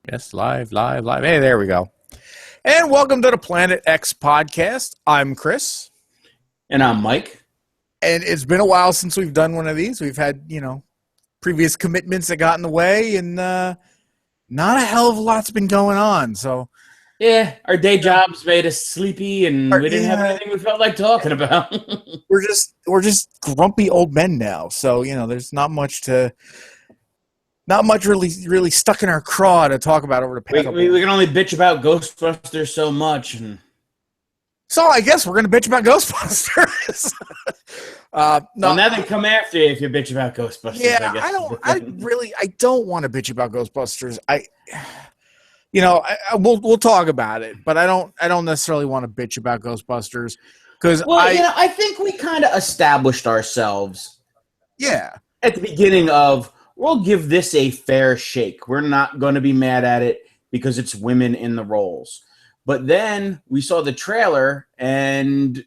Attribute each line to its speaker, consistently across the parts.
Speaker 1: Yes, live. Hey, there we go. And welcome to the Planet X podcast. I'm Chris.
Speaker 2: And I'm Mike.
Speaker 1: And it's been a while since we've done one of these. We've had, previous commitments that got in the way, and not a hell of a lot's been going on. So,
Speaker 2: yeah, our day jobs made us sleepy, and we didn't have anything we felt like talking about.
Speaker 1: we're just grumpy old men now. So, there's not much really stuck in our craw to talk about over the past.
Speaker 2: We can only bitch about Ghostbusters so much, and
Speaker 1: so I guess we're gonna bitch about Ghostbusters.
Speaker 2: well, now they come after you if you bitch about Ghostbusters.
Speaker 1: Yeah, I don't want to bitch about Ghostbusters. We'll talk about it, but I don't necessarily want to bitch about Ghostbusters because
Speaker 2: I think we kind of established ourselves.
Speaker 1: Yeah,
Speaker 2: at the beginning of. We'll give this a fair shake. We're not going to be mad at it because it's women in the roles. But then we saw the trailer and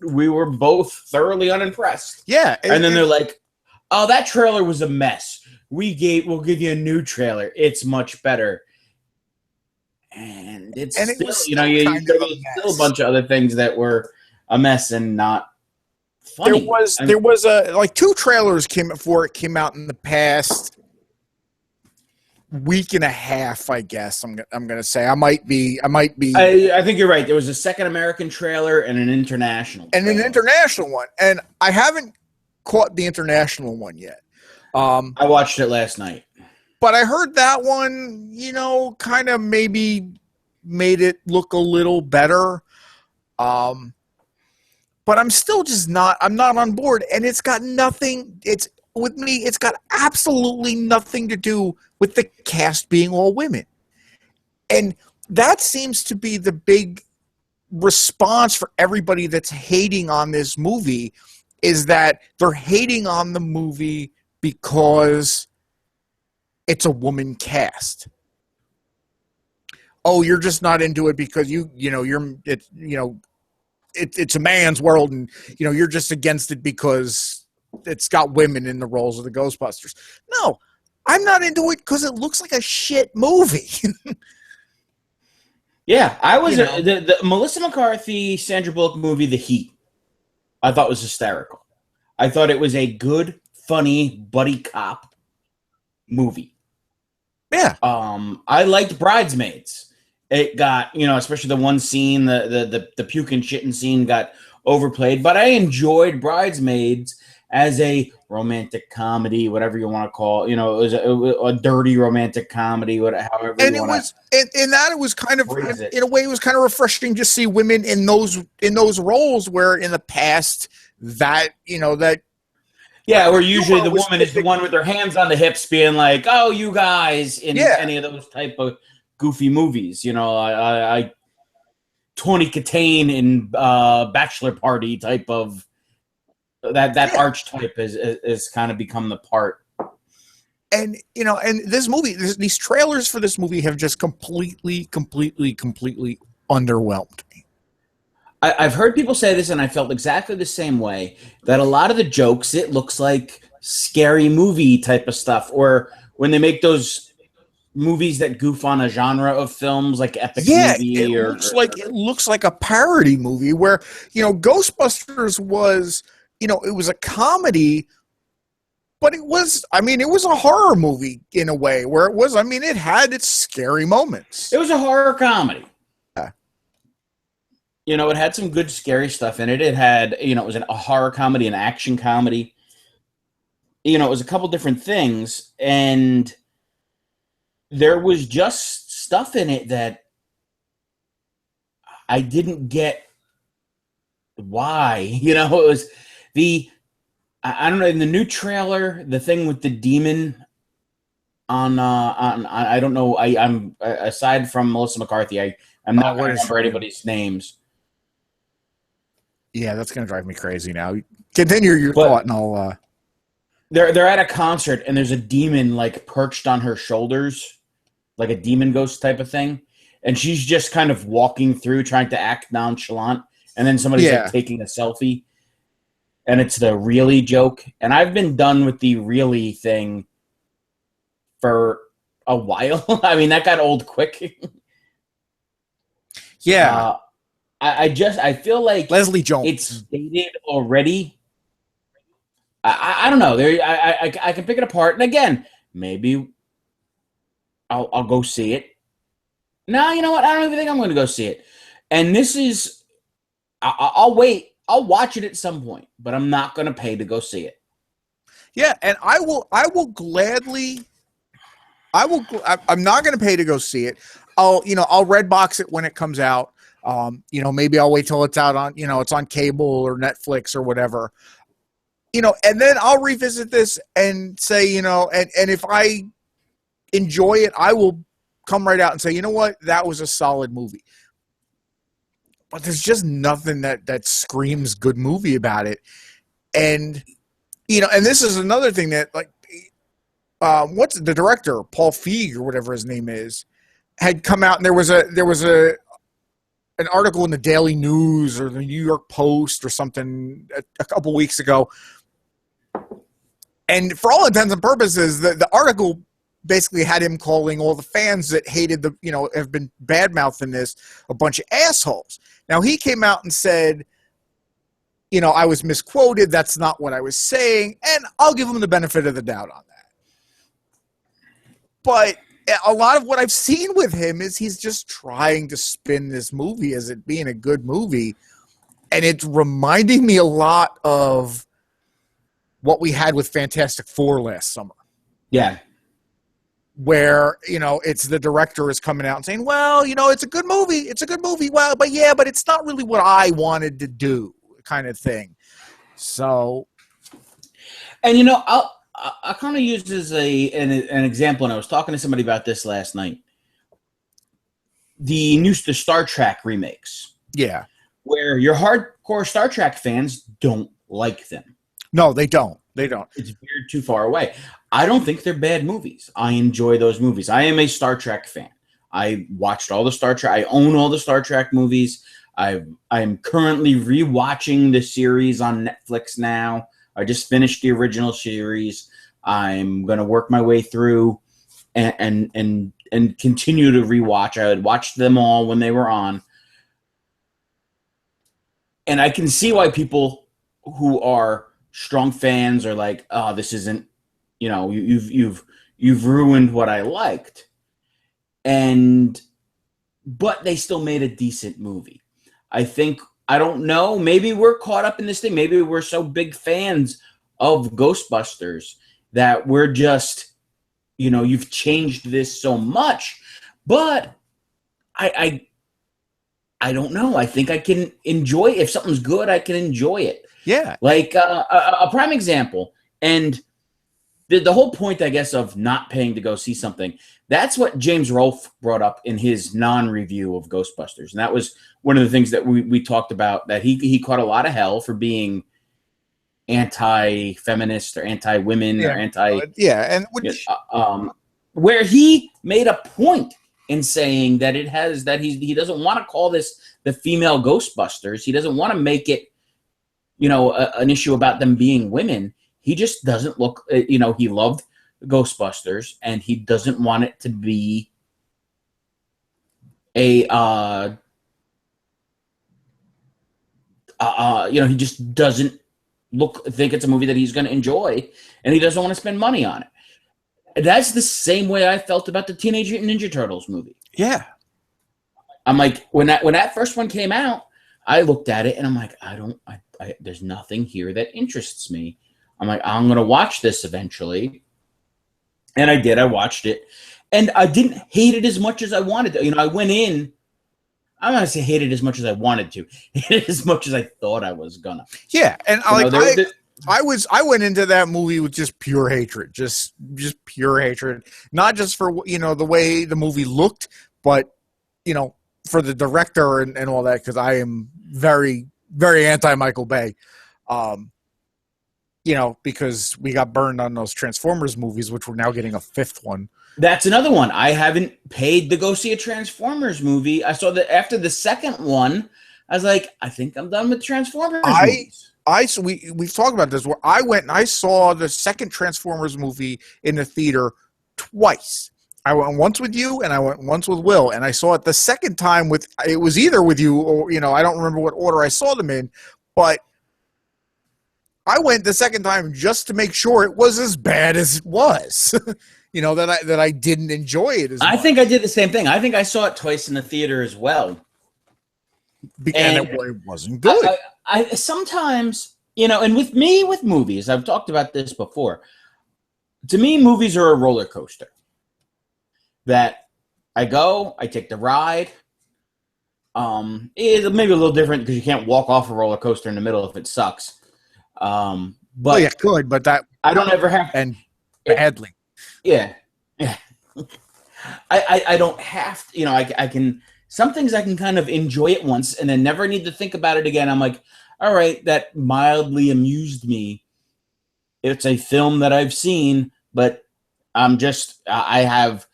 Speaker 2: we were both thoroughly unimpressed.
Speaker 1: Yeah.
Speaker 2: And then they're like, oh, that trailer was a mess. We'll give you a new trailer. It's much better. And it's still, still a bunch of other things that were a mess and not funny.
Speaker 1: There was two trailers came out in the past week and a half, I guess. I'm gonna say I might be.
Speaker 2: I think you're right. There was a second American trailer and an international
Speaker 1: one, and I haven't caught the international one yet.
Speaker 2: I watched it last night,
Speaker 1: but I heard that one, kind of maybe made it look a little better. But I'm still I'm not on board, and it's got absolutely nothing to do with the cast being all women. And that seems to be the big response for everybody that's hating on this movie, is that they're hating on the movie because it's a woman cast. Oh, you're just not into it because it's a man's world, and you're just against it because it's got women in the roles of the Ghostbusters. No, I'm not into it because it looks like a shit movie.
Speaker 2: Yeah, I was the Melissa McCarthy, Sandra Bullock movie, The Heat. I thought was hysterical. I thought it was a good, funny buddy cop movie.
Speaker 1: Yeah.
Speaker 2: I liked Bridesmaids. It got, especially the one scene, the puke and shitting scene got overplayed. But I enjoyed Bridesmaids as a romantic comedy, whatever you want to call it. It was a dirty romantic comedy, however
Speaker 1: and
Speaker 2: you want
Speaker 1: to. And that it was kind of, in a way, it was kind of refreshing to see women in those roles where in the past that.
Speaker 2: Yeah, where usually the woman is the one with her hands on the hips being like, oh, you guys, in any of those type of goofy movies, I Tawny Katane in Bachelor Party type of that archetype is kind of become the part.
Speaker 1: And and this movie, these trailers for this movie have just completely underwhelmed me.
Speaker 2: I've heard people say this, and I felt exactly the same way. That a lot of the jokes, it looks like scary movie type of stuff, or when they make those movies that goof on a genre of films like epic movie,
Speaker 1: it looks like a parody movie where Ghostbusters was it was a comedy, but it was a horror movie in a way where it had its scary moments.
Speaker 2: It was a horror comedy. It had some good scary stuff in it. It had it was a horror comedy, an action comedy. It was a couple different things, and there was just stuff in it that I didn't get why. It was I don't know, in the new trailer, the thing with the demon on I don't know, I'm aside from Melissa McCarthy, I'm not going to remember anybody's names.
Speaker 1: Yeah, that's going to drive me crazy now. Continue your thought and I'll
Speaker 2: They're at a concert and there's a demon like perched on her shoulders, like a demon ghost type of thing, and she's just kind of walking through trying to act nonchalant, and then somebody's like taking a selfie, and it's the really joke. And I've been done with the really thing for a while. I mean, that got old quick.
Speaker 1: Yeah.
Speaker 2: I feel like
Speaker 1: Leslie Jones.
Speaker 2: It's dated already. I don't know. I can pick it apart, and again, maybe I'll go see it. No, you know what? I don't even think I'm going to go see it. And this is, I'll wait. I'll watch it at some point, but I'm not going to pay to go see it.
Speaker 1: Yeah, and I will gladly. I'm not going to pay to go see it. I'll Redbox it when it comes out. Maybe I'll wait till it's out on, it's on cable or Netflix or whatever. And then I'll revisit this and say, and if I enjoy it, I will come right out and say, you know what, that was a solid movie. But there's just nothing that screams good movie about it. And, and this is another thing that, like, what's the director, Paul Feig or whatever his name is, had come out, and there was an article in the Daily News or the New York Post or something a couple weeks ago. And for all intents and purposes, the article basically had him calling all the fans that hated have been bad-mouthing this a bunch of assholes. Now, he came out and said, I was misquoted. That's not what I was saying. And I'll give him the benefit of the doubt on that. But a lot of what I've seen with him is he's just trying to spin this movie as it being a good movie. And it's reminding me a lot of what we had with Fantastic Four last summer.
Speaker 2: Yeah.
Speaker 1: Where, it's the director is coming out and saying, well, it's a good movie. It's a good movie. Well, but it's not really what I wanted to do, kind of thing. So.
Speaker 2: And, I kind of used as an example, and I was talking to somebody about this last night. The Star Trek remakes.
Speaker 1: Yeah.
Speaker 2: Where your hardcore Star Trek fans don't like them.
Speaker 1: No, they don't. They don't.
Speaker 2: It's veered too far away. I don't think they're bad movies. I enjoy those movies. I am a Star Trek fan. I watched all the Star Trek. I own all the Star Trek movies. I'm currently rewatching the series on Netflix now. I just finished the original series. I'm going to work my way through and continue to rewatch. I had watched them all when they were on. And I can see why people who are strong fans are like, oh, this isn't, you've ruined what I liked. But they still made a decent movie. I don't know, maybe we're caught up in this thing. Maybe we're so big fans of Ghostbusters that we're just, you've changed this so much. But I don't know. I think I can enjoy it. If something's good, I can enjoy it.
Speaker 1: Yeah.
Speaker 2: Like a prime example, and the whole point, I guess, of not paying to go see something, that's what James Rolfe brought up in his non-review of Ghostbusters. And that was one of the things that we talked about, that he caught a lot of hell for being anti-feminist or anti-women or anti...
Speaker 1: Yeah, and
Speaker 2: where he made a point in saying that he doesn't want to call this the female Ghostbusters. He doesn't want to make it, an issue about them being women. He just doesn't look, he loved Ghostbusters, and he doesn't want it to be he just doesn't think it's a movie that he's going to enjoy, and he doesn't want to spend money on it. That's the same way I felt about the Teenage Mutant Ninja Turtles movie.
Speaker 1: Yeah.
Speaker 2: I'm like, when that first one came out, I looked at it and I'm like, there's nothing here that interests me. I'm like, I'm going to watch this eventually. And I did. I watched it. And I didn't hate it as much as I wanted to. I went in, I'm not going to say hate it as much as I wanted to. Hate it as much as I thought I was going to.
Speaker 1: Yeah. And I went into that movie with just pure hatred, just pure hatred, not just for, the way the movie looked, but, for the director and all that, because I am very, very anti-Michael Bay. Because we got burned on those Transformers movies, which we're now getting a fifth one.
Speaker 2: That's another one. I haven't paid to go see a Transformers movie. I saw that after the second one, I was like, I think I'm done with Transformers movies.
Speaker 1: We've talked about this, where I went and I saw the second Transformers movie in the theater twice. I went once with you, and I went once with Will, and I saw it the second time it was either with you or I don't remember what order I saw them in, but I went the second time just to make sure it was as bad as it was. that I didn't enjoy it as much.
Speaker 2: I think I did the same thing. I think I saw it twice in the theater as well.
Speaker 1: And it wasn't good.
Speaker 2: I sometimes, and with movies, I've talked about this before. To me, movies are a roller coaster. That I go, I take the ride. It's maybe a little different because you can't walk off a roller coaster in the middle if it sucks. But
Speaker 1: you could, but that
Speaker 2: I don't ever have
Speaker 1: and badly.
Speaker 2: Yeah. I don't have to, I can. Some things I can kind of enjoy it once and then never need to think about it again. I'm like, all right, that mildly amused me. It's a film that I've seen, but I have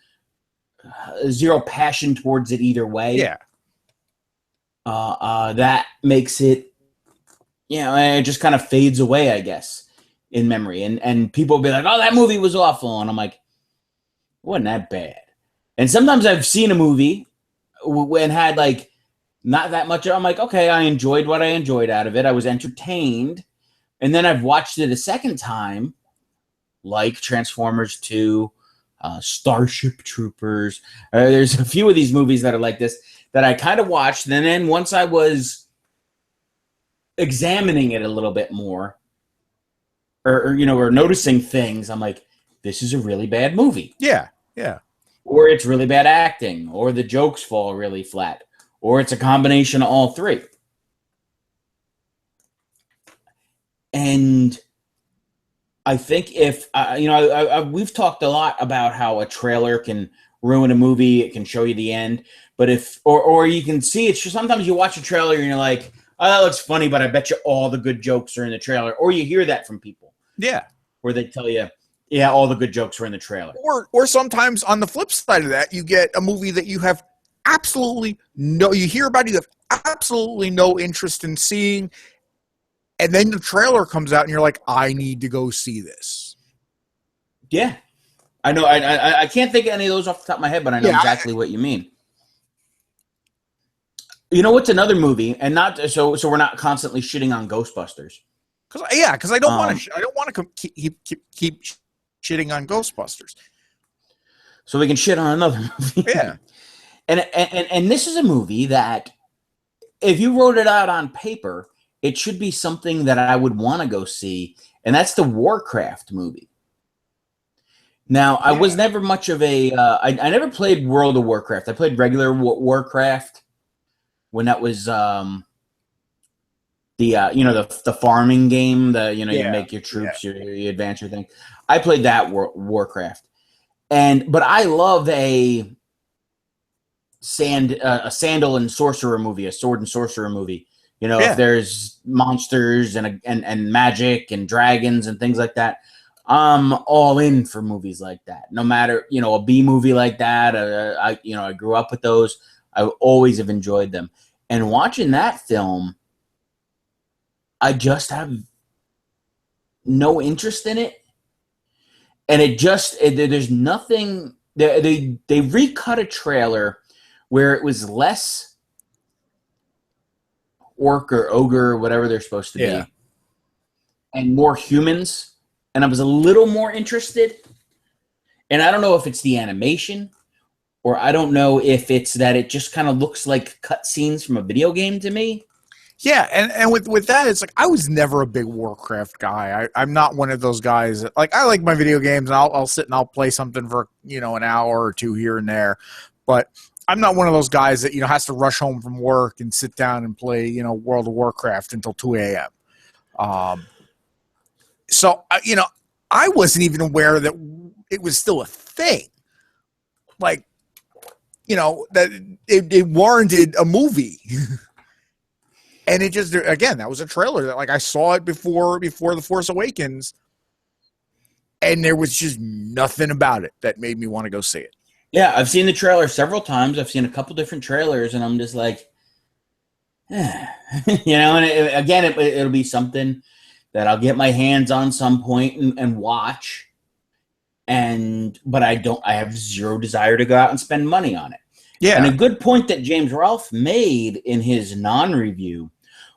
Speaker 2: zero passion towards it either way.
Speaker 1: Yeah.
Speaker 2: That makes it, it just kind of fades away, I guess, in memory. And people will be like, oh, that movie was awful. And I'm like, it wasn't that bad. And sometimes I've seen a movie and had like not that much. I'm like, okay, I enjoyed what I enjoyed out of it. I was entertained. And then I've watched it a second time, like Transformers 2, Starship Troopers. There's a few of these movies that are like this that I kind of watched. And then once I was examining it a little bit more or noticing things, I'm like, this is a really bad movie.
Speaker 1: Yeah. Yeah.
Speaker 2: Or it's really bad acting, or the jokes fall really flat, or it's a combination of all three. And I think if, we've talked a lot about how a trailer can ruin a movie. It can show you the end. But or you can see it. Sometimes you watch a trailer and you're like, oh, that looks funny, but I bet you all the good jokes are in the trailer. Or you hear that from people.
Speaker 1: Yeah.
Speaker 2: Where they tell you, yeah, all the good jokes were in the trailer.
Speaker 1: Or sometimes on the flip side of that, you get a movie that you have you hear about it, you have absolutely no interest in seeing, and then the trailer comes out and you're like, I need to go see this.
Speaker 2: Yeah. I know. I can't think of any of those off the top of my head, but I know exactly what you mean. You know what's another movie, and not so we're not constantly shitting on Ghostbusters.
Speaker 1: Because I don't want to. I don't want to keep shitting on Ghostbusters.
Speaker 2: So we can shit on another movie.
Speaker 1: Yeah.
Speaker 2: And this is a movie that, if you wrote it out on paper, it should be something that I would want to go see, and that's the Warcraft movie. Now, I was never much of a. I never played World of Warcraft. I played regular Warcraft when that was the farming game. You make your troops, you advance your thing. I played that Warcraft, but I love a sandal and sorcerer movie, a sword and sorcerer movie. If there's monsters and magic and dragons and things like that, I'm all in for movies like that. No matter, a B movie like that. I grew up with those. I always have enjoyed them. And watching that film, I just have no interest in it. And there's nothing. They recut a trailer where it was less orc or ogre or whatever they're supposed to be, and more humans. And I was a little more interested. And I don't know if it's the animation, or I don't know if it's that it just kind of looks like cutscenes from a video game to me.
Speaker 1: Yeah, and with that, it's like I was never a big Warcraft guy. I'm not one of those guys that, I like my video games, and I'll sit and I'll play something for an hour or two here and there, but I'm not one of those guys that has to rush home from work and sit down and play World of Warcraft until 2 a.m. So I wasn't even aware that it was still a thing. Like, that it warranted a movie. And it just, again, that was a trailer that I saw it before The Force Awakens, and there was just nothing about it that made me want to go see it.
Speaker 2: Yeah, I've seen the trailer several times. I've seen a couple different trailers, and I'm just like, and again, it'll be something that I'll get my hands on some point and watch. but I have zero desire to go out and spend money on it.
Speaker 1: Yeah.
Speaker 2: And a good point that James Rolfe made in his non-review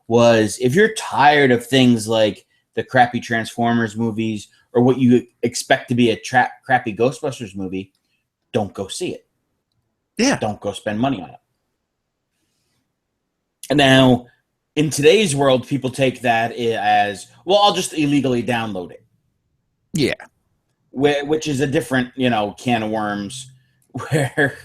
Speaker 2: was, if you're tired of things like the crappy Transformers movies or what you expect to be a crappy Ghostbusters movie, don't go see it.
Speaker 1: Yeah.
Speaker 2: Don't go spend money on it. And now, in today's world, people take that as, well, I'll just illegally download it.
Speaker 1: Yeah.
Speaker 2: Which is a different, can of worms where,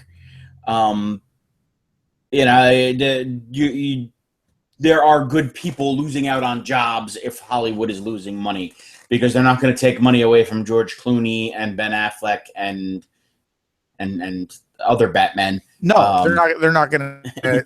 Speaker 2: there are good people losing out on jobs if Hollywood is losing money, because they're not going to take money away from George Clooney and Ben Affleck and other Batmen.
Speaker 1: No, they're not going to. They're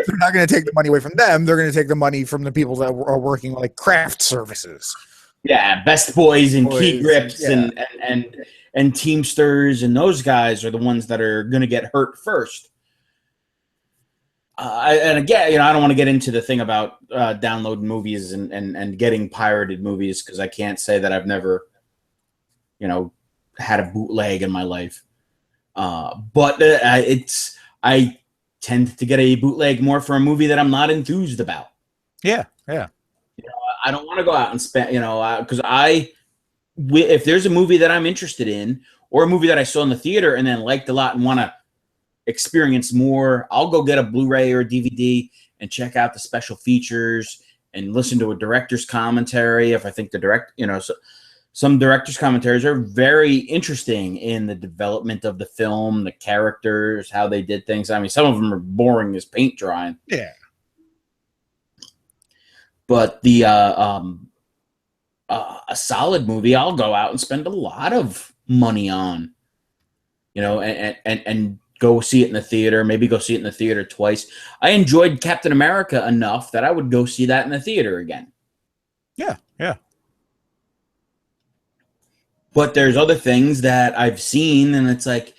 Speaker 1: not going to take the money away from them. They're going to take the money from the people that are working like craft services.
Speaker 2: Yeah, Best Boys and Key Grips and Teamsters, and those guys are the ones that are going to get hurt first. And again, I don't want to get into the thing about downloading movies and getting pirated movies, because I can't say that I've never, had a bootleg in my life. But I tend to get a bootleg more for a movie that I'm not enthused about.
Speaker 1: Yeah, yeah.
Speaker 2: I don't want to go out and spend, because if there's a movie that I'm interested in, or a movie that I saw in the theater and then liked a lot and want to experience more, I'll go get a Blu-ray or a DVD and check out the special features and listen to a director's commentary. If I think some director's commentaries are very interesting in the development of the film, the characters, how they did things. I mean, some of them are boring as paint drying.
Speaker 1: Yeah. But
Speaker 2: a solid movie, I'll go out and spend a lot of money on, and go see it in the theater, maybe go see it in the theater twice. I enjoyed Captain America enough that I would go see that in the theater again.
Speaker 1: Yeah, yeah.
Speaker 2: But there's other things that I've seen, and it's like,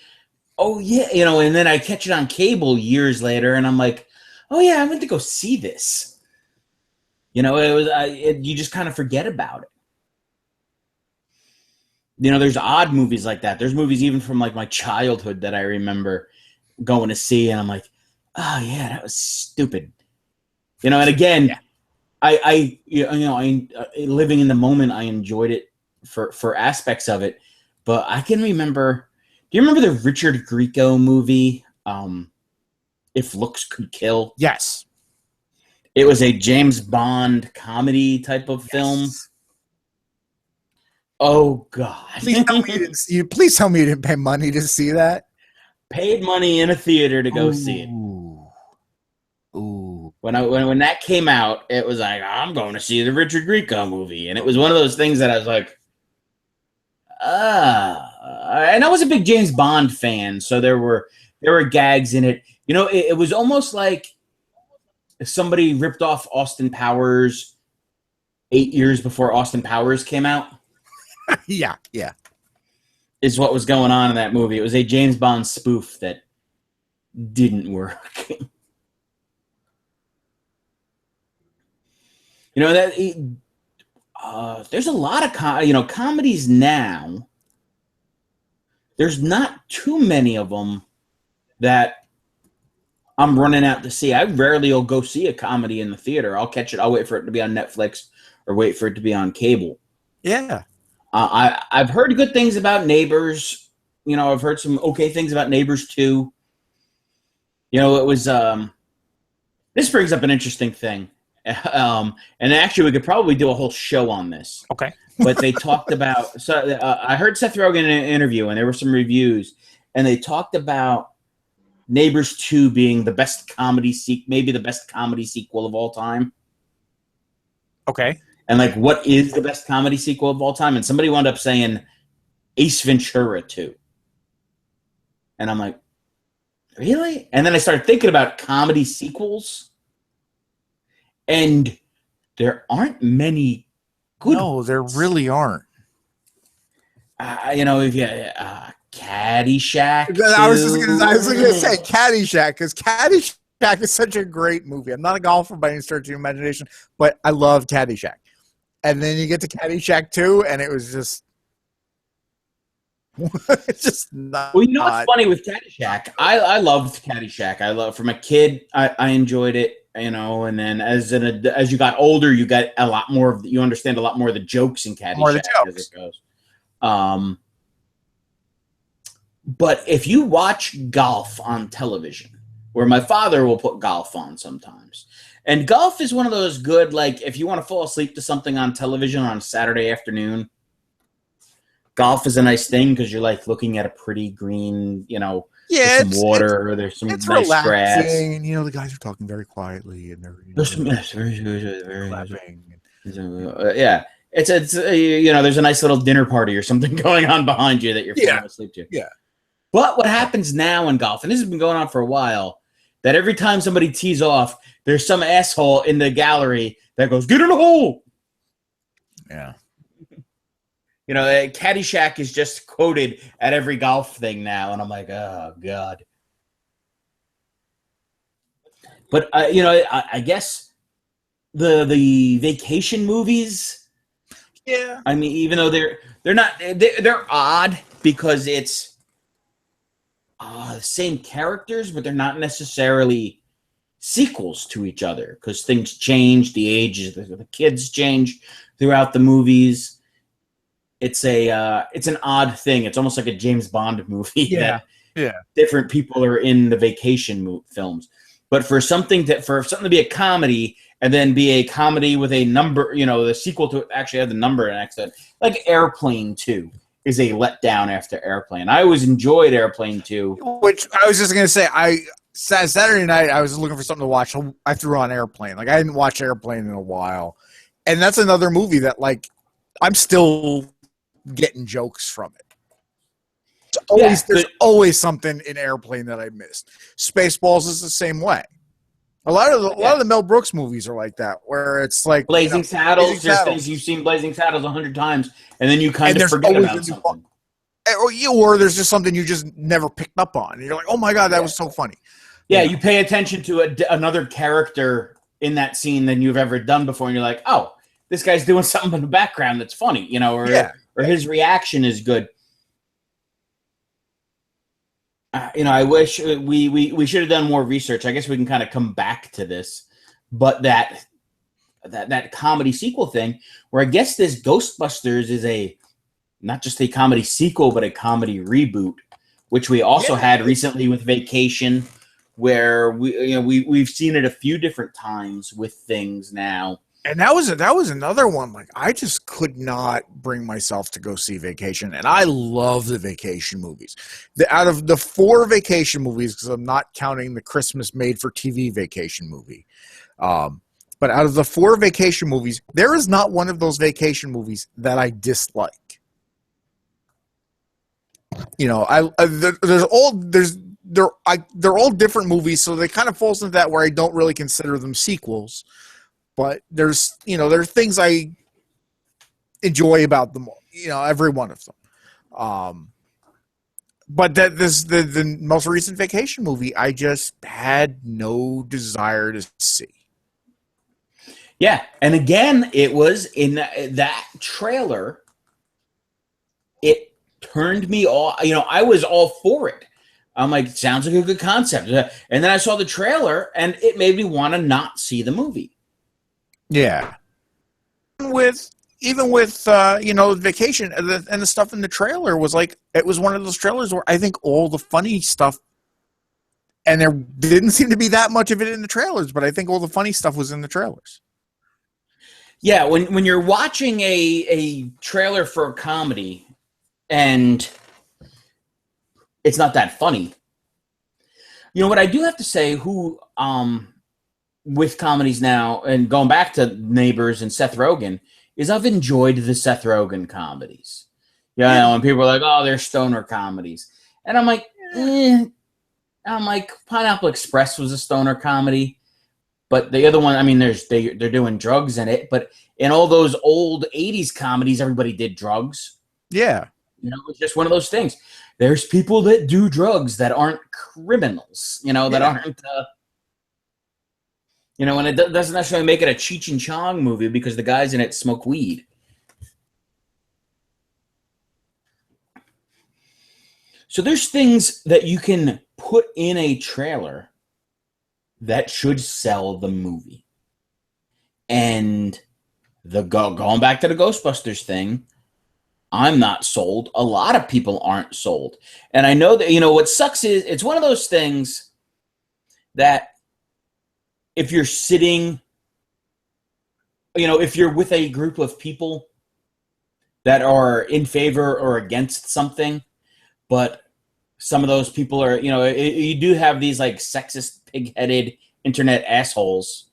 Speaker 2: oh, yeah, and then I catch it on cable years later, and I'm like, oh, yeah, I went to go see this. You just kind of forget about it. There's odd movies like that. There's movies even from like my childhood that I remember going to see, and I'm like, oh yeah, that was stupid. And again, yeah. I living in the moment, I enjoyed it for aspects of it, but I can remember. Do you remember the Richard Grieco movie, If Looks Could Kill?
Speaker 1: Yes.
Speaker 2: It was a James Bond comedy type of film. Oh God!
Speaker 1: Please tell me you didn't pay money to see that.
Speaker 2: Paid money in a theater to go see it.
Speaker 1: Ooh.
Speaker 2: When that came out, it was like, I'm going to see the Richard Grieco movie, and it was one of those things that I was like, and I was a big James Bond fan, so there were gags in it. It was almost like if somebody ripped off Austin Powers 8 years before Austin Powers came out.
Speaker 1: Yeah.
Speaker 2: Is what was going on in that movie. It was a James Bond spoof that didn't work. There's a lot of comedies now. There's not too many of them that I'm running out to see. I rarely will go see a comedy in the theater. I'll catch it. I'll wait for it to be on Netflix or wait for it to be on cable.
Speaker 1: Yeah.
Speaker 2: I've heard good things about Neighbors. I've heard some okay things about Neighbors 2. It was this brings up an interesting thing. And actually we could probably do a whole show on this.
Speaker 1: Okay.
Speaker 2: But they talked about I heard Seth Rogen in an interview, and there were some reviews, and they talked about Neighbors 2 being the best comedy maybe the best comedy sequel of all time.
Speaker 1: Okay.
Speaker 2: And like, what is the best comedy sequel of all time? And somebody wound up saying Ace Ventura 2. And I'm like, really? And then I started thinking about comedy sequels. And there aren't many good
Speaker 1: No,
Speaker 2: ones.
Speaker 1: there really aren't.
Speaker 2: If you Caddyshack.
Speaker 1: I was going to say Caddyshack, because Caddyshack is such a great movie. I'm not a golfer by any stretch of the imagination, but I love Caddyshack. And then you get to Caddyshack 2, and it was just It's just not.
Speaker 2: Well, you know what's funny with Caddyshack? I loved Caddyshack. From a kid, I enjoyed it, and then as you got older, you got a lot more of you understand a lot more of the jokes in Caddyshack as it goes. But if you watch golf on television, where my father will put golf on sometimes, and golf is one of those good, like, if you want to fall asleep to something on television on Saturday afternoon, golf is a nice thing because you're like looking at a pretty green, there's some water, there's some nice relaxing, grass.
Speaker 1: And, the guys are talking very quietly and they're
Speaker 2: clapping. Yeah. It's there's a nice little dinner party or something going on behind you that you're falling asleep to.
Speaker 1: Yeah.
Speaker 2: But what happens now in golf, and this has been going on for a while, that every time somebody tees off, there's some asshole in the gallery that goes, "Get in the hole."
Speaker 1: Yeah.
Speaker 2: Caddyshack is just quoted at every golf thing now, and I'm like, oh God. But I guess the vacation movies.
Speaker 1: Yeah.
Speaker 2: I mean, even though they're odd because it's the same characters, but they're not necessarily sequels to each other because things change, the ages, the kids change throughout the movies. It's an odd thing. It's almost like a James Bond movie.
Speaker 1: Yeah.
Speaker 2: Different people are in the vacation films, but for something to be a comedy and then be a comedy with a number, the sequel to it actually had the number next to it, like Airplane 2 is a letdown after Airplane. I always enjoyed Airplane 2,
Speaker 1: which I was just gonna say. Saturday night I was looking for something to watch. I threw on Airplane. Like I hadn't watched Airplane in a while, and that's another movie that I'm still getting jokes from it. There's always something in Airplane that I missed. Spaceballs is the same way. A lot of the Mel Brooks movies are like that, where it's like
Speaker 2: Blazing Saddles. There's things you've seen Blazing Saddles 100 times, and then you kind of forget about something.
Speaker 1: Or there's just something you just never picked up on. And you're like, oh my God, that was so funny.
Speaker 2: Yeah, you pay attention to another character in that scene than you've ever done before, and you're like, oh, this guy's doing something in the background that's funny, or his reaction is good. I wish we should have done more research. I guess we can kind of come back to this, but that comedy sequel thing, where I guess this Ghostbusters is not just a comedy sequel, but a comedy reboot, which we also had recently with Vacation, where we've seen it a few different times with things now.
Speaker 1: And that was another one. Like I just could not bring myself to go see Vacation, and I love the Vacation movies. Out of the 4 Vacation movies, because I'm not counting the Christmas made-for-TV Vacation movie, but out of the 4 Vacation movies, there is not one of those Vacation movies that I dislike. They're all different movies, so they kind of falls into that where I don't really consider them sequels. But there are things I enjoy about them, every one of them. But the most recent Vacation movie, I just had no desire to see.
Speaker 2: Yeah, and again, it was in that trailer. It turned me all. I was all for it. I'm like, sounds like a good concept. And then I saw the trailer, and it made me want to not see the movie.
Speaker 1: Yeah. Even with Vacation and the stuff in the trailer was like, it was one of those trailers where I think all the funny stuff, and there didn't seem to be that much of it in the trailers, but I think all the funny stuff was in the trailers.
Speaker 2: Yeah, when you're watching a trailer for a comedy and it's not that funny. What I do have to say, with comedies now, and going back to Neighbors and Seth Rogen, is I've enjoyed the Seth Rogen comedies. And people are like, oh, they're stoner comedies. And I'm like, Pineapple Express was a stoner comedy. But the other one, I mean, they're doing drugs in it. But in all those old 80s comedies, everybody did drugs.
Speaker 1: Yeah.
Speaker 2: It's just one of those things. There's people that do drugs that aren't criminals, that aren't... and it doesn't necessarily make it a Cheech and Chong movie because the guys in it smoke weed. So there's things that you can put in a trailer that should sell the movie. And going back to the Ghostbusters thing, I'm not sold. A lot of people aren't sold. And I know that, what sucks is it's one of those things that if you're sitting, if you're with a group of people that are in favor or against something, but some of those people are, you do have these like sexist, pig-headed internet assholes.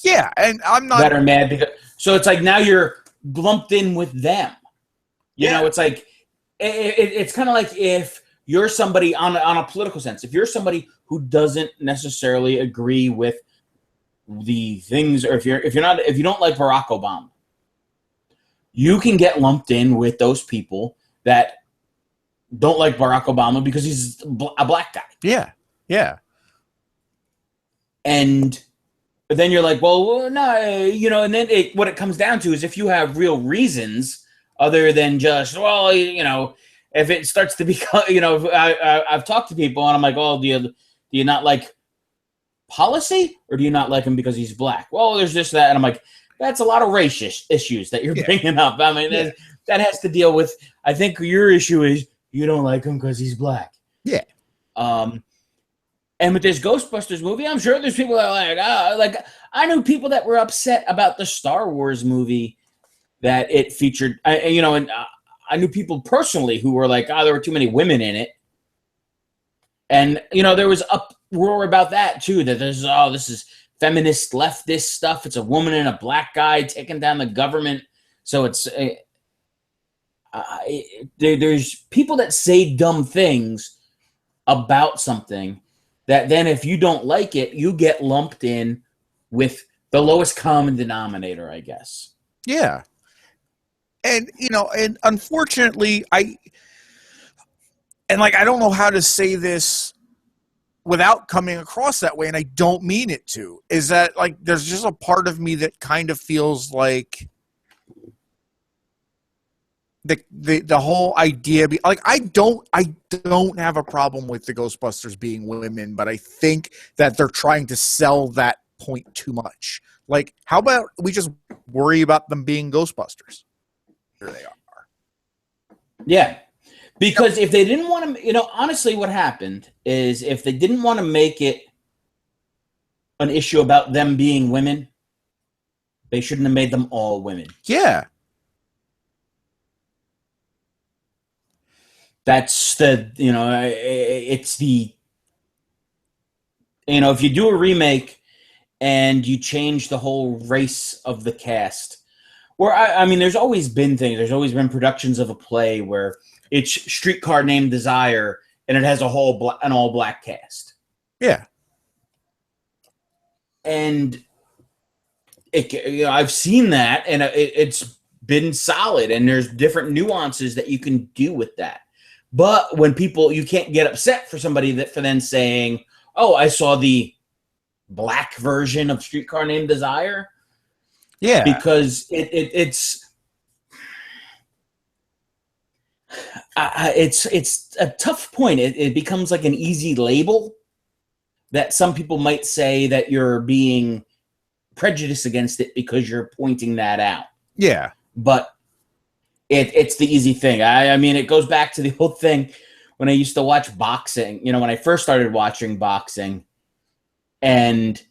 Speaker 1: Yeah, and I'm not
Speaker 2: that are mad because. So it's like now you're lumped in with them. You know, it's like it's kind of like if you're somebody on a political sense, if you're somebody who doesn't necessarily agree with the things, or if you don't like Barack Obama, you can get lumped in with those people that don't like Barack Obama because he's a black guy.
Speaker 1: Yeah, yeah.
Speaker 2: And then you're like, well, no, and then what it comes down to is if you have real reasons other than just, well, if it starts to become, I've talked to people and I'm like, oh, do you not like policy, or do you not like him because he's black? Well, there's this, that, and I'm like, that's a lot of race issues that you're bringing up. I mean, that has to deal with. I think your issue is you don't like him because he's black.
Speaker 1: Yeah.
Speaker 2: And with this Ghostbusters movie, I'm sure there's people that are like I knew people that were upset about the Star Wars movie that it featured. And I knew people personally who were like, there were too many women in it. And, there was uproar about that too, that this is feminist leftist stuff. It's a woman and a black guy taking down the government. So it's, there's people that say dumb things about something that then if you don't like it, you get lumped in with the lowest common denominator, I guess.
Speaker 1: Yeah. And, and unfortunately, I don't know how to say this without coming across that way, and I don't mean it to, is that, like, there's just a part of me that kind of feels like the whole idea, like, I don't have a problem with the Ghostbusters being women, but I think that they're trying to sell that point too much. Like, how about we just worry about them being Ghostbusters? Here they are.
Speaker 2: Yeah. Because if they didn't want to, honestly, what happened is if they didn't want to make it an issue about them being women, they shouldn't have made them all women.
Speaker 1: Yeah.
Speaker 2: That's it's the, if you do a remake and you change the whole race of the cast, or I mean, there's always been productions of a play where it's Streetcar Named Desire and it has an all black cast.
Speaker 1: Yeah.
Speaker 2: And I've seen that, and it's been solid, and there's different nuances that you can do with that. But when you can't get upset for somebody for then saying, oh, I saw the black version of Streetcar Named Desire.
Speaker 1: Yeah.
Speaker 2: Because it's a tough point. It becomes like an easy label that some people might say that you're being prejudiced against it because you're pointing that out.
Speaker 1: Yeah.
Speaker 2: But it's the easy thing. I mean, it goes back to the whole thing when I used to watch boxing, when I first started watching boxing, and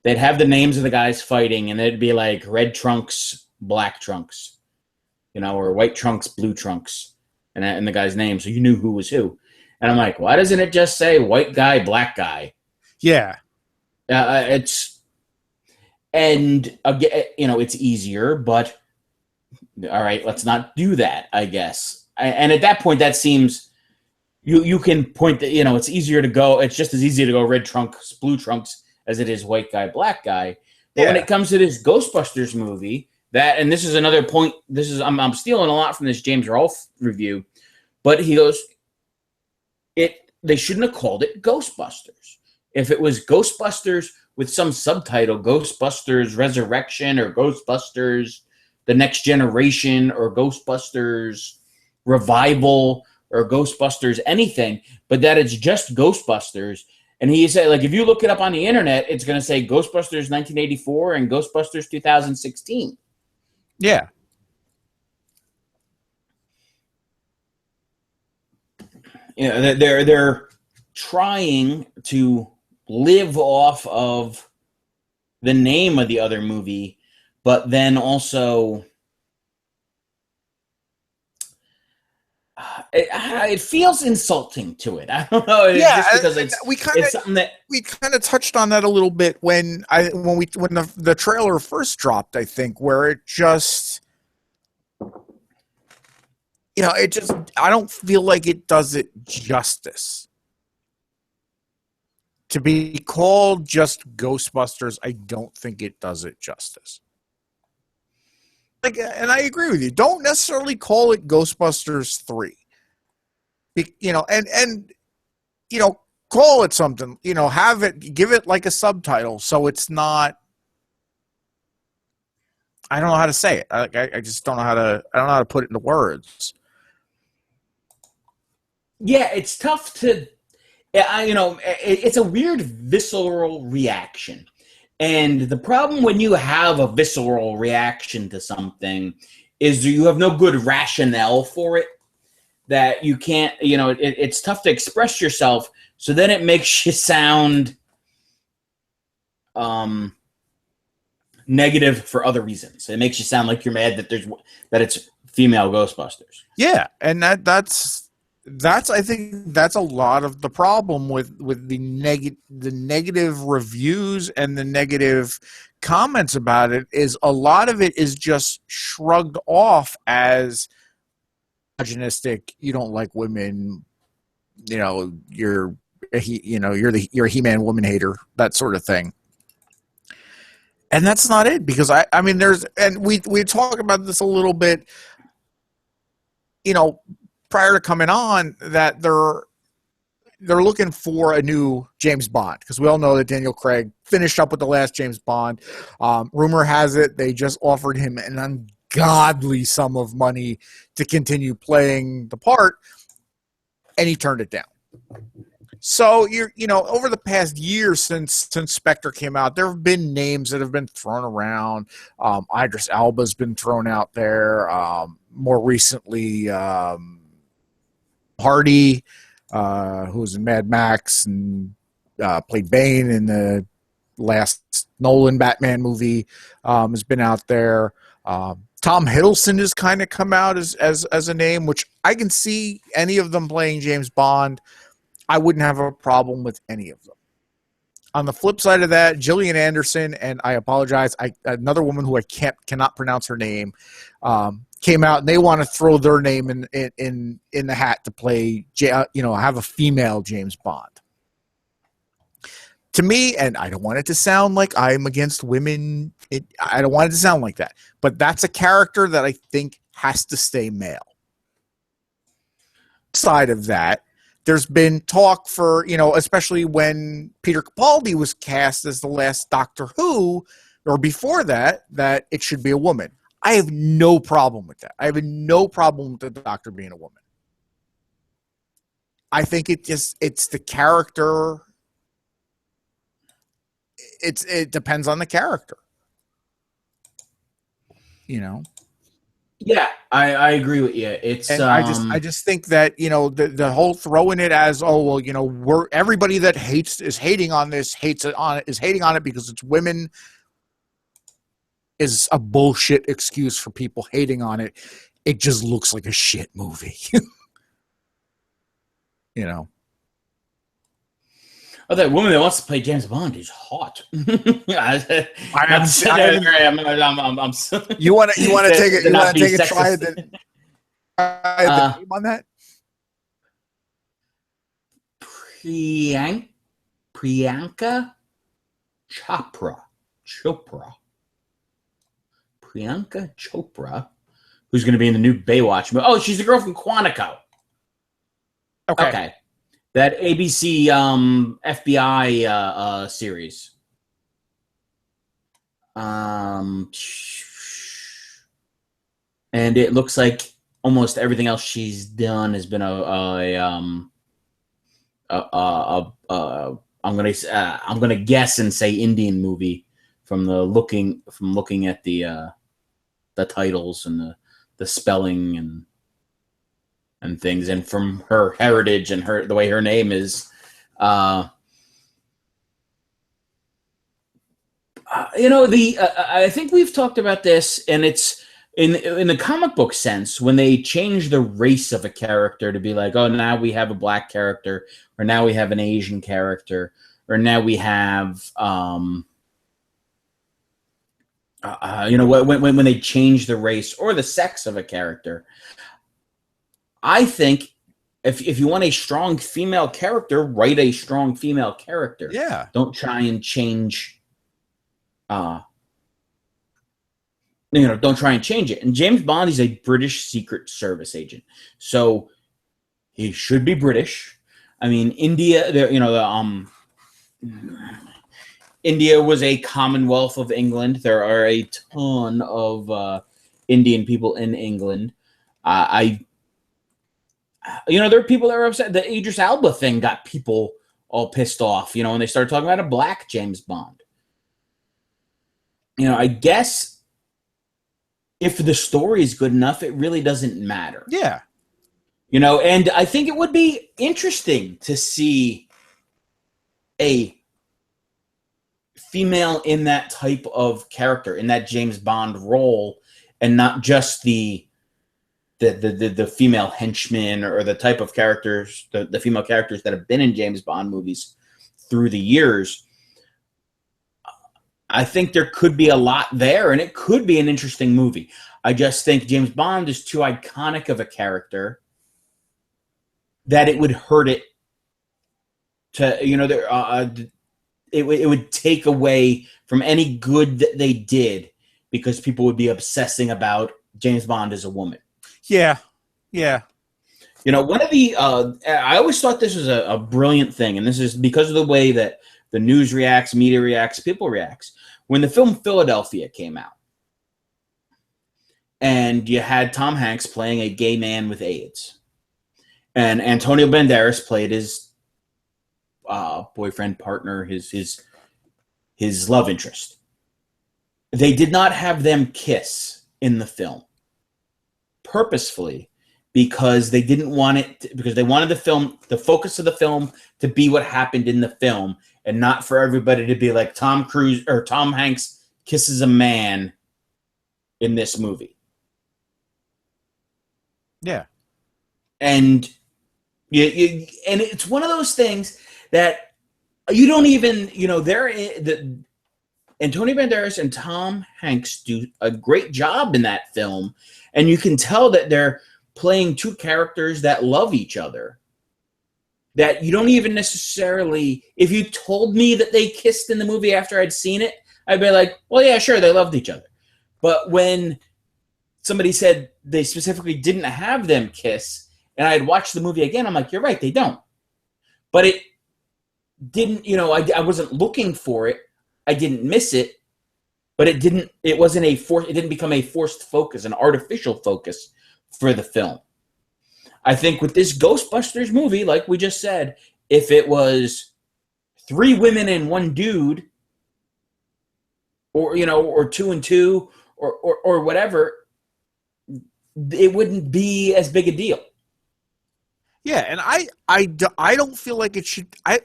Speaker 2: they'd have the names of the guys fighting, and it'd be like red trunks, black trunks, or white trunks, blue trunks, and the guy's name, so you knew who was who. And I'm like, why doesn't it just say white guy, black guy?
Speaker 1: Yeah.
Speaker 2: It's easier, but all right, let's not do that, I guess. And at that point, that seems you can point that it's easier to go. It's just as easy to go red trunks, blue trunks as it is white guy, black guy. But when it comes to this Ghostbusters movie, and this is another point. I'm stealing a lot from this James Rolfe review, but he goes, they shouldn't have called it Ghostbusters. If it was Ghostbusters with some subtitle, Ghostbusters Resurrection or Ghostbusters The Next Generation or Ghostbusters Revival or Ghostbusters anything, but that it's just Ghostbusters. And he said, like, if you look it up on the internet, it's going to say Ghostbusters 1984 and Ghostbusters 2016.
Speaker 1: Yeah.
Speaker 2: You know, they're trying to live off of the name of the other movie, but then also it feels insulting to it. I don't know.
Speaker 1: Yeah,
Speaker 2: just because it's something that
Speaker 1: we kind of touched on that a little bit when the trailer first dropped, I think, where it just, you know, it just, I don't feel like it does it justice. To be called just Ghostbusters, I don't think it does it justice. Like, and I agree with you. Don't necessarily call it Ghostbusters 3. You know, and you know, call it something. You know, give it like a subtitle, so it's not. I don't know how to say it. I just don't know how to. I don't know how to put it into words.
Speaker 2: Yeah, it's tough to. You know, it's a weird visceral reaction. And the problem when you have a visceral reaction to something is you have no good rationale for it, that you can't, you know, it's tough to express yourself. So then it makes you sound negative for other reasons. It makes you sound like you're mad that it's female Ghostbusters.
Speaker 1: Yeah, and that's I think that's a lot of the problem with the negative reviews and the negative comments about it. Is a lot of it is just shrugged off as misogynistic. You don't like women, you know, you're a He-Man woman hater, that sort of thing. And that's not it, because I mean we talk about this a little bit, you know, prior to coming on, that they're looking for a new James Bond, because we all know that Daniel Craig finished up with the last James Bond. Rumor has it they just offered him an ungodly sum of money to continue playing the part, and he turned it down. So you know, over the past year since Spectre came out, there have been names that have been thrown around. Idris Elba's been thrown out there. More recently, Hardy, who was in Mad Max and played Bane in the last Nolan Batman movie, has been out there. Tom Hiddleston has kind of come out as a name, which I can see any of them playing James Bond. I wouldn't have a problem with any of them. On the flip side of that, Gillian Anderson, and I apologize, another woman who I cannot pronounce her name, came out and they want to throw their name in the hat to play, you know, have a female James Bond. To me, and I don't want it to sound like I'm against women. I don't want it to sound like that, but that's a character that I think has to stay male. Side of that, there's been talk for, you know, especially when Peter Capaldi was cast as the last Doctor Who, or before that it should be a woman. I have no problem with that. I have no problem with the Doctor being a woman. I think it's the character. It depends on the character. You know?
Speaker 2: Yeah, I agree with you. It's
Speaker 1: and I just think that, you know, the whole throwing it as, oh well, you know, everybody that is hating on this is hating on it because it's women, is a bullshit excuse for people hating on it. It just looks like a shit movie. You know.
Speaker 2: Oh, that woman that wants to play James Bond is hot. You want to
Speaker 1: take it? You want to take a try at the name on that?
Speaker 2: Priyanka Chopra. Priyanka Chopra, who's going to be in the new Baywatch movie. Oh, she's the girl from Quantico. Okay. That ABC FBI series. And it looks like almost everything else she's done has been I'm gonna guess and say Indian movie from looking at the titles and the spelling and things, and from her heritage and the way her name is. I think we've talked about this, and it's in the comic book sense when they change the race of a character to be like, oh, now we have a black character, or now we have an Asian character, or now we have when they change the race or the sex of a character. I think if you want a strong female character, write a strong female character.
Speaker 1: Yeah.
Speaker 2: Don't try and change. Don't try and change it. And James Bond is a British Secret Service agent, so he should be British. I mean, India, India was a Commonwealth of England. There are a ton of Indian people in England. There are people that are upset. The Idris Elba thing got people all pissed off, when they started talking about a black James Bond. I guess if the story is good enough, it really doesn't matter.
Speaker 1: Yeah.
Speaker 2: And I think it would be interesting to see a female in that type of character, in that James Bond role, and not just the female henchman or the type of characters, the female characters that have been in James Bond movies through the years. I think there could be a lot there, and it could be an interesting movie. I just think James Bond is too iconic of a character that it would hurt it to, it would take away from any good that they did, because people would be obsessing about James Bond as a woman.
Speaker 1: Yeah. Yeah.
Speaker 2: One of the, I always thought this was a brilliant thing, and this is because of the way that the news reacts, media reacts, people reacts. When the film Philadelphia came out, and you had Tom Hanks playing a gay man with AIDS, and Antonio Banderas played his boyfriend, partner, his love interest. They did not have them kiss in the film purposefully, because they didn't want it because they wanted the focus of the film to be what happened in the film, and not for everybody to be like Tom Hanks kisses a man in this movie.
Speaker 1: Yeah.
Speaker 2: And and it's one of those things that you don't even, Antonio Banderas and Tom Hanks do a great job in that film, and you can tell that they're playing two characters that love each other. That you don't even necessarily, if you told me that they kissed in the movie after I'd seen it, I'd be like, well, yeah, sure, they loved each other. But when somebody said they specifically didn't have them kiss, and I had watched the movie again, I'm like, you're right, they don't. But it didn't, I wasn't looking for it. I didn't miss it, but it didn't become a forced focus, an artificial focus for the film. I think with this Ghostbusters movie, like we just said, if it was 3 women and 1 dude, or 2 and 2, or whatever, it wouldn't be as big a deal.
Speaker 1: Yeah, and I don't feel like it should. I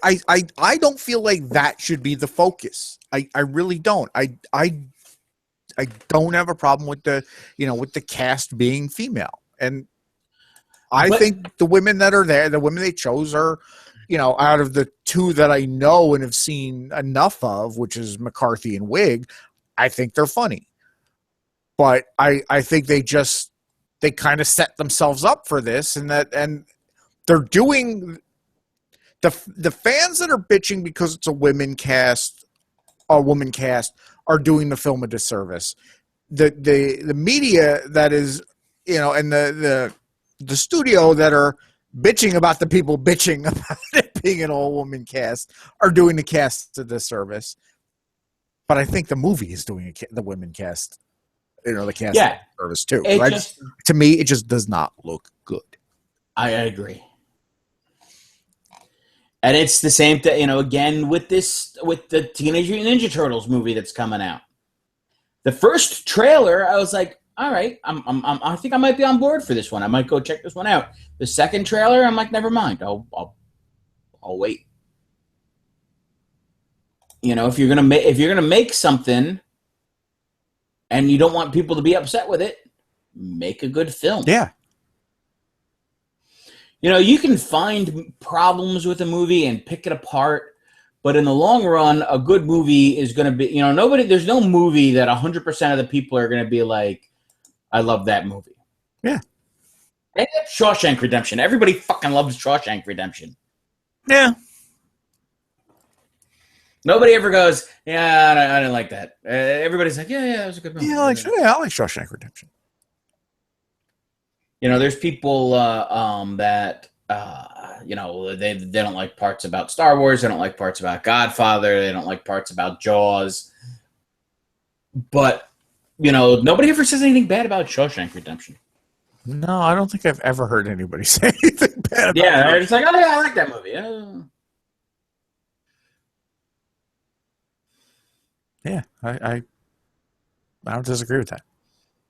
Speaker 1: don't feel like that should be the focus. I really don't. I don't have a problem with the cast being female, and I think the women that are there, the women they chose are, out of the 2 that I know and have seen enough of, which is McCarthy and Wig, I think they're funny. But I think they kind of set themselves up for this, and they're doing the fans that are bitching because it's a woman cast are doing the film a disservice. The media that is, and the studio that are bitching about the people bitching about it being an all-woman cast are doing the cast a disservice. But I think the movie is doing the women cast the casting service too. To me, it just does not look good.
Speaker 2: I agree. And it's the same thing, again with the Teenage Mutant Ninja Turtles movie that's coming out. The first trailer, I was like, all right, I think I might be on board for this one. I might go check this one out. The second trailer, I'm like, never mind. I'll wait. If you're gonna make something, and you don't want people to be upset with it, make a good film.
Speaker 1: Yeah.
Speaker 2: You can find problems with a movie and pick it apart, but in the long run, a good movie is going to be, there's no movie that 100% of the people are going to be like, I love that movie.
Speaker 1: Yeah.
Speaker 2: Shawshank Redemption. Everybody fucking loves Shawshank Redemption.
Speaker 1: Yeah.
Speaker 2: Nobody ever goes, yeah, I didn't like that. Everybody's like, yeah, that was a good movie.
Speaker 1: Yeah, I like Shawshank Redemption.
Speaker 2: There's people that they don't like parts about Star Wars. They don't like parts about Godfather. They don't like parts about Jaws. But nobody ever says anything bad about Shawshank Redemption.
Speaker 1: No, I don't think I've ever heard anybody say anything bad about it.
Speaker 2: Yeah, they're just like, oh yeah, I like that movie.
Speaker 1: Yeah, I don't disagree with that.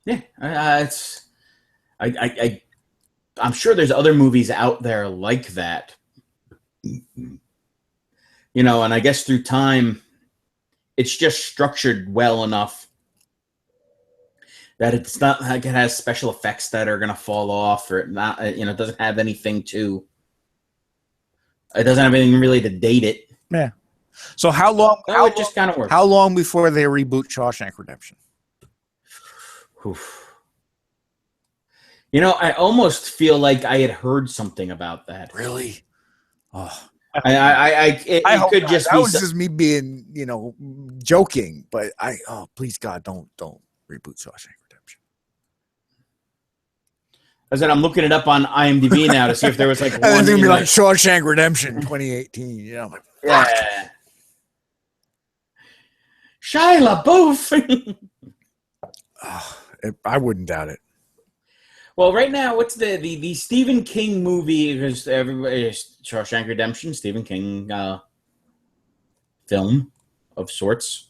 Speaker 2: Yeah, I'm sure there's other movies out there like that. And I guess through time, it's just structured well enough that it's not like it has special effects that are going to fall off, or it not, it doesn't have anything it doesn't have anything really to date it.
Speaker 1: Yeah. So how long?
Speaker 2: It just kind of works.
Speaker 1: How long before they reboot Shawshank Redemption?
Speaker 2: Oof. I almost feel like I had heard something about that.
Speaker 1: Really? Oh,
Speaker 2: it could just be.
Speaker 1: That was just me being, joking. But please God, don't reboot Shawshank Redemption.
Speaker 2: I said I'm looking it up on IMDb now to see if there was like.
Speaker 1: One it's gonna be like Shawshank Redemption 2018. I'm like, fuck.
Speaker 2: Yeah. Shia LaBeouf.
Speaker 1: I wouldn't doubt it.
Speaker 2: Well, right now, what's the Stephen King movie? Because everybody Shawshank Redemption, Stephen King film of sorts.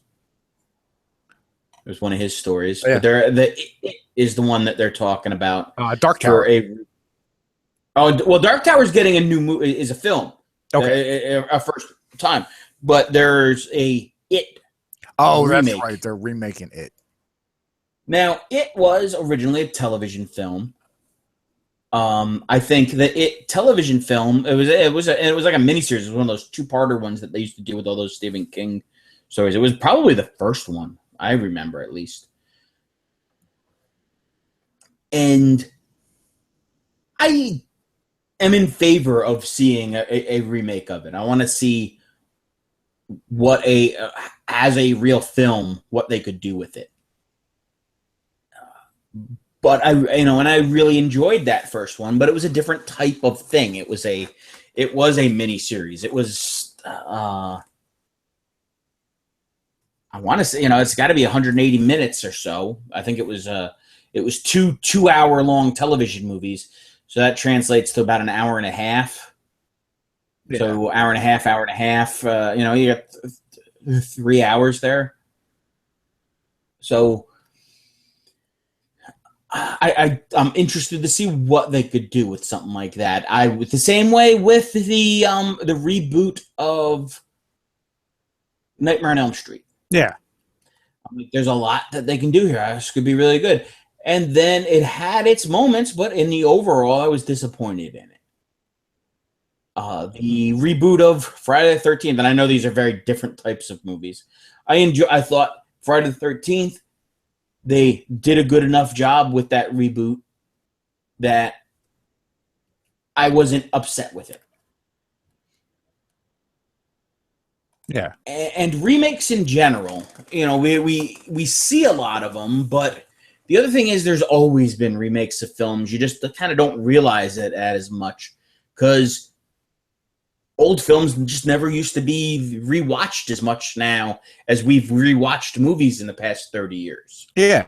Speaker 2: It was one of his stories.
Speaker 1: Yeah.
Speaker 2: But it is the one that they're talking about.
Speaker 1: Dark Tower.
Speaker 2: Dark Tower's getting a new movie. Is a film.
Speaker 1: Okay.
Speaker 2: A first time, but there's a It.
Speaker 1: Oh, remake. That's right. They're remaking It.
Speaker 2: Now, It was originally a television film. I think the It television film, it was like a miniseries. It was one of those two-parter ones that they used to do with all those Stephen King stories. It was probably the first one, I remember at least. And I am in favor of seeing a remake of it. I want to see what as a real film, what they could do with it. But I really enjoyed that first one, but it was a different type of thing. It was a mini series. It was, I want to say, it's got to be 180 minutes or so. I think it was 2-hour long television movies. So that translates to about an hour and a half. Yeah. So hour and a half, you got 3 hours there. So I'm interested to see what they could do with something like that. The same way with the reboot of Nightmare on Elm Street.
Speaker 1: Yeah,
Speaker 2: there's a lot that they can do here. This could be really good. And then it had its moments, but in the overall, I was disappointed in it. The reboot of Friday the 13th, and I know these are very different types of movies. I thought Friday the 13th. They did a good enough job with that reboot that I wasn't upset with it.
Speaker 1: Yeah.
Speaker 2: And remakes in general, we see a lot of them, but the other thing is there's always been remakes of films. You just kind of don't realize it as much because old films just never used to be rewatched as much now as we've rewatched movies in the past 30 years.
Speaker 1: Yeah.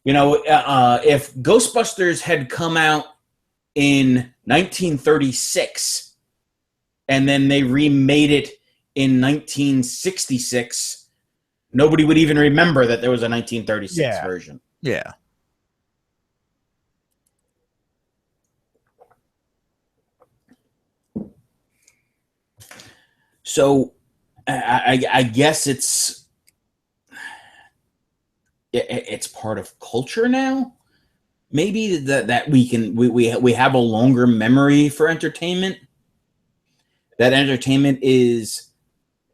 Speaker 2: If Ghostbusters had come out in 1936 and then they remade it in 1966, nobody would even remember that there was a 1936 version.
Speaker 1: Yeah.
Speaker 2: So I guess it's part of culture now. Maybe that we have a longer memory for entertainment. That entertainment is,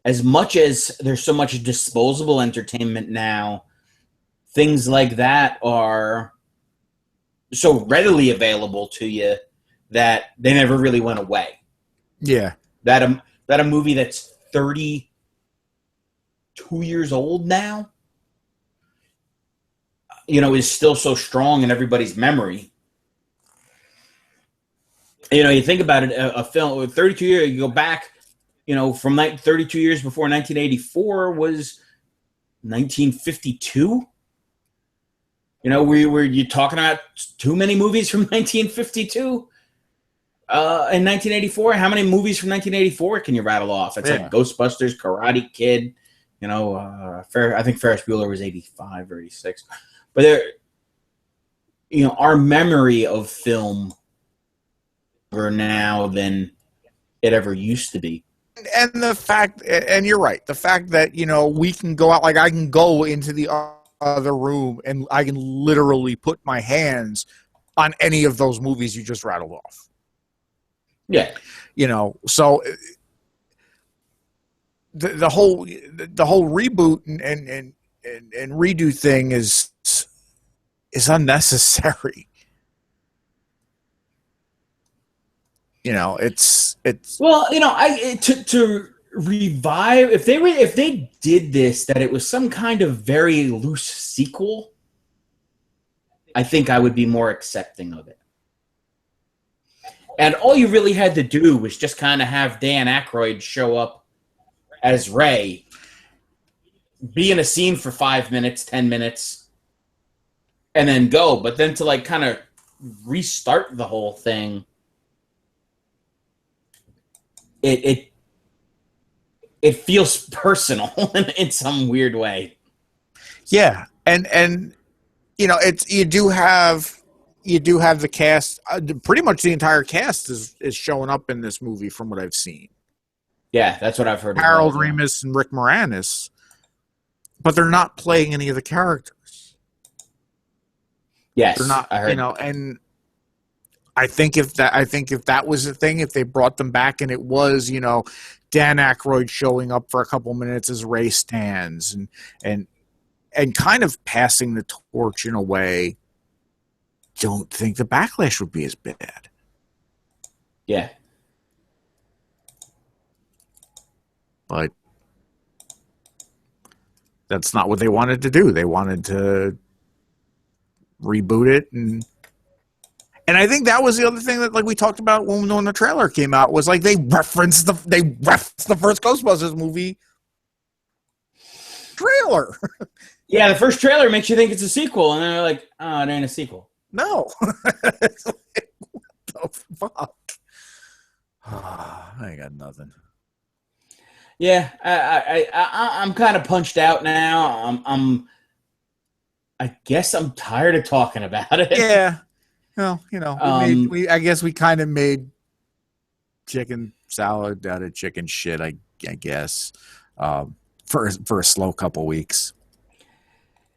Speaker 2: as much as there's so much disposable entertainment now, things like that are so readily available to you that they never really went away.
Speaker 1: Yeah.
Speaker 2: That a movie that's 32 years old now, is still so strong in everybody's memory. You think about it, a film with 32 years, you go back, from 32 years before 1984 was 1952. Were you talking about too many movies from 1952? In 1984, how many movies from 1984 can you rattle off? It's like Ghostbusters, Karate Kid, I think Ferris Bueller was 85 or 86. But our memory of film are now than it ever used to be.
Speaker 1: And the fact, and you're right, the fact that, we can go out, like I can go into the other room and I can literally put my hands on any of those movies you just rattled off.
Speaker 2: Yeah.
Speaker 1: So the whole reboot and redo thing is unnecessary. It's
Speaker 2: well, to revive, if they did this, that it was some kind of very loose sequel, I think I would be more accepting of it. And all you really had to do was just kind of have Dan Aykroyd show up as Ray, be in a scene for 5 minutes, 10 minutes, and then go. But then to kind of restart the whole thing, it feels personal in some weird way.
Speaker 1: Yeah, and you do have the cast. Pretty much the entire cast is showing up in this movie, from what I've seen.
Speaker 2: Yeah, that's what I've heard.
Speaker 1: Harold Ramis and Rick Moranis, but they're not playing any of the characters.
Speaker 2: Yes,
Speaker 1: they're not. And I think if that was the thing, if they brought them back and it was, Dan Aykroyd showing up for a couple minutes as Ray Stantz and kind of passing the torch in a way, don't think the backlash would be as bad.
Speaker 2: Yeah.
Speaker 1: But that's not what they wanted to do. They wanted to reboot it, and I think that was the other thing that, like we talked about when the trailer came out, was like they referenced the first Ghostbusters movie trailer.
Speaker 2: Yeah, the first trailer makes you think it's a sequel, and then they're like, "Oh, it ain't a sequel."
Speaker 1: No. It's like, what the fuck? I got nothing.
Speaker 2: Yeah, I'm kind of punched out now. I guess I'm tired of talking about it.
Speaker 1: Yeah. Well, I guess we kind of made chicken salad out of chicken shit, I guess, for a slow couple weeks.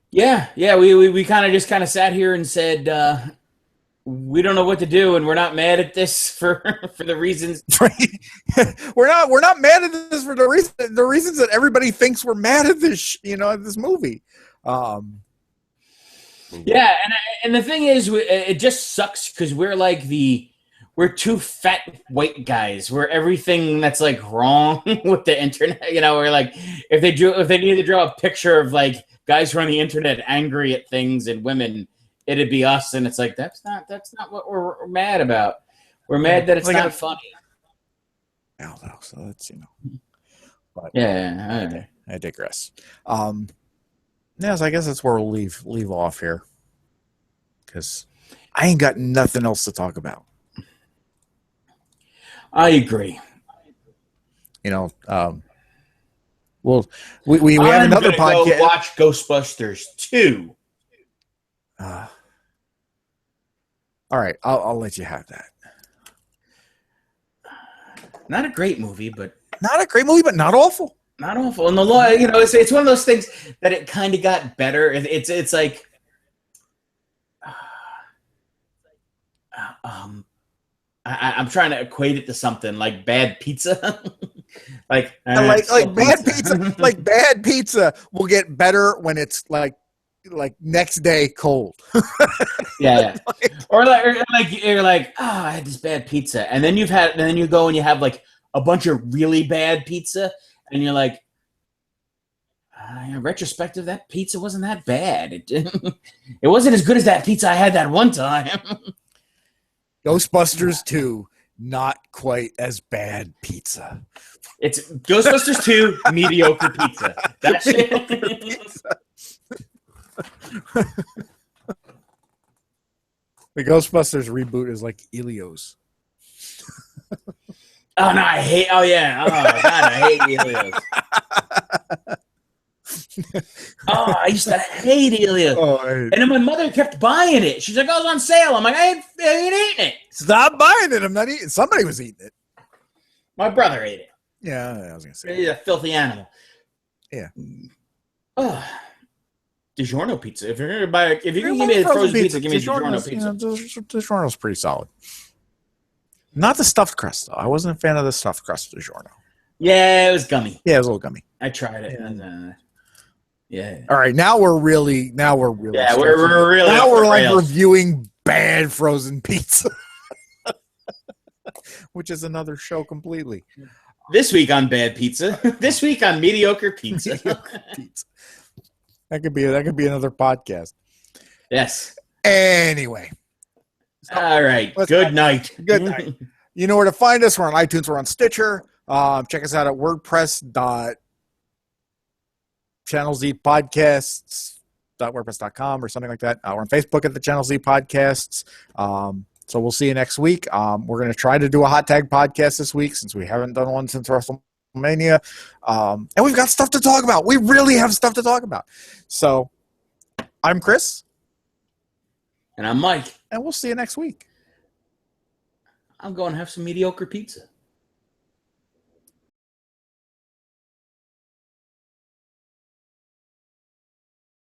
Speaker 2: Yeah, we kind of sat here and said, we don't know what to do, and we're not mad at this for the reasons.
Speaker 1: we're not mad at this for the reasons that everybody thinks we're mad at this, at this movie.
Speaker 2: Yeah, and the thing is, it just sucks because we're two fat white guys. We're everything that's wrong with the internet. We're like, if they need to draw a picture of guys who are on the internet angry at things and women, it'd be us. And it's like, that's not what we're mad about. We're mad that it's not funny.
Speaker 1: No, so that's But
Speaker 2: yeah,
Speaker 1: I digress. So I guess that's where we'll leave off here. because I ain't got nothing else to talk about.
Speaker 2: I agree.
Speaker 1: You know, well, we have another podcast.
Speaker 2: Go watch Ghostbusters 2.
Speaker 1: All right, I'll let you have that.
Speaker 2: Not a great movie, but
Speaker 1: not awful.
Speaker 2: Not awful. And the law, you know, it's one of those things that it kind of got better. It's like, I'm trying to equate it to something like bad pizza. like
Speaker 1: bad pizza. Like bad pizza will get better when it's like next day cold.
Speaker 2: yeah. Or you're like, oh, I had this bad pizza, and then you go and you have like a bunch of really bad pizza, and you're like, in retrospective, that pizza wasn't that bad. It wasn't as good as that pizza I had that one time.
Speaker 1: Ghostbusters 2, not quite as bad pizza.
Speaker 2: It's Ghostbusters 2, mediocre pizza. That's it. Pizza.
Speaker 1: The Ghostbusters reboot is like Helios.
Speaker 2: Oh no, I hate. Oh yeah. Oh god, I hate Helios. Oh, I used to hate Helios. And then my mother kept buying it. She's like, "Oh, it's on sale." I'm like, I ain't eating it.
Speaker 1: Stop buying it. I'm not eating. Somebody was eating it.
Speaker 2: My brother ate it.
Speaker 1: Yeah, I was gonna say.
Speaker 2: He's a filthy animal.
Speaker 1: Yeah.
Speaker 2: Oh. DiGiorno pizza. If you're gonna give me a frozen pizza, give me DiGiorno pizza.
Speaker 1: DiGiorno's pretty solid. Not the stuffed crust though. I wasn't a fan of the stuffed crust DiGiorno.
Speaker 2: Yeah, it was gummy.
Speaker 1: Yeah, it was a little gummy.
Speaker 2: I tried it. And, yeah.
Speaker 1: All right, now we're really.
Speaker 2: Yeah, we're really.
Speaker 1: Now we're like reviewing bad frozen pizza, which is another show completely.
Speaker 2: This week on Bad Pizza. This week on Mediocre Pizza.
Speaker 1: Mediocre pizza. That could be another podcast.
Speaker 2: Yes.
Speaker 1: Anyway.
Speaker 2: All right. Good night.
Speaker 1: Good night. You know where to find us. We're on iTunes. We're on Stitcher. Check us out at WordPress.channelzpodcasts.wordpress.com or something like that. We're on Facebook at the Channel Z Podcasts. So we'll see you next week. We're going to try to do a hot tag podcast this week since we haven't done one since WrestleMania. And we've got stuff to talk about. We really have stuff to talk about. So I'm Chris.
Speaker 2: And I'm Mike.
Speaker 1: And we'll see you next week.
Speaker 2: I'm going to have some mediocre pizza.